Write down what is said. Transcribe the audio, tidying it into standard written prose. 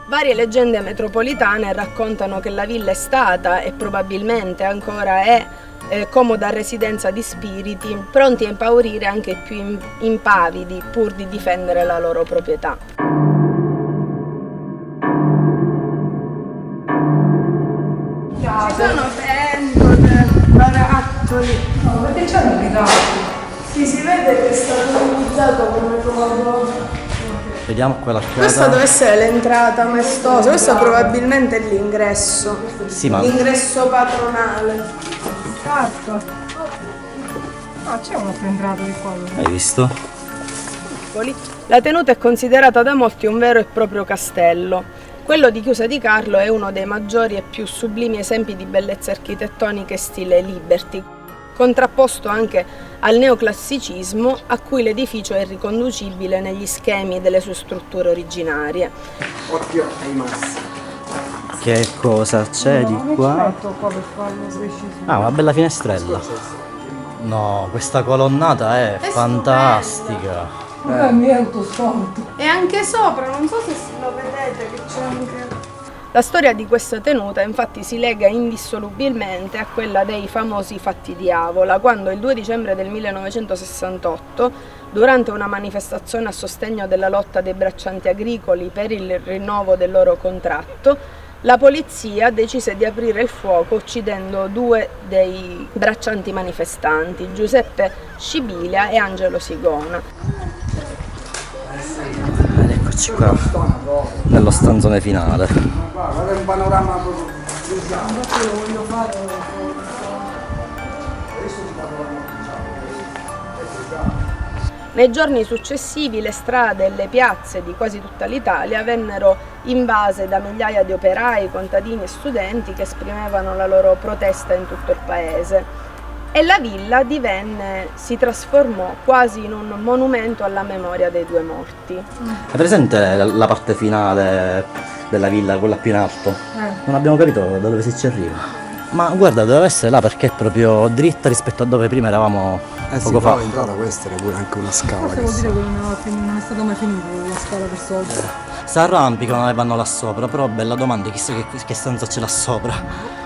Varie leggende metropolitane raccontano che la villa è stata e probabilmente ancora è comoda residenza di spiriti pronti a impaurire anche i più impavidi pur di difendere la loro proprietà. Ci sono pentole, barattoli. No, perché c'hanno i ritratti? Sì, si vede che è stato utilizzato come lavoro. Vediamo quella Questa deve essere l'entrata maestosa, questo probabilmente è l'ingresso. Sì, ma L'ingresso patronale. Certo. Ah, c'è un'altra entrata di qua. hai visto? La tenuta è considerata da molti un vero e proprio castello. Quello di Chiusa di Carlo è uno dei maggiori e più sublimi esempi di bellezza architettonica e stile Liberty, contrapposto anche al neoclassicismo a cui l'edificio è riconducibile negli schemi delle sue strutture originarie. Occhio ai massi. Che cosa c'è di qua? Qua per farlo preciso. Ah, una bella finestrella. No, questa colonnata è fantastica. Mi è autostorto. E anche sopra, non so se lo vedete, che c'è anche... La storia di questa tenuta infatti si lega indissolubilmente a quella dei famosi fatti di Avola, quando il 2 dicembre del 1968, durante una manifestazione a sostegno della lotta dei braccianti agricoli per il rinnovo del loro contratto, la polizia decise di aprire il fuoco uccidendo 2 dei braccianti manifestanti, Giuseppe Scibilia e Angelo Sigona. Ed eccoci qua, nello stanzone finale. Guarda, è un panorama proprio. Nei giorni successivi le strade e le piazze di quasi tutta l'Italia vennero invase da migliaia di operai, contadini e studenti che esprimevano la loro protesta in tutto il paese. E la villa si trasformò quasi in un monumento alla memoria dei 2 morti. È presente la parte finale della villa, quella più in alto? Non abbiamo capito da dove si arriva. Ma guarda, doveva essere là perché è proprio dritta rispetto a dove prima eravamo poco fa. L'entrata questa era pure anche una scala. Cosa vuol dire che non è stata mai finita la scala per soldi? Si arrampicano e vanno là sopra, però bella domanda, chissà che stanza c'è là sopra.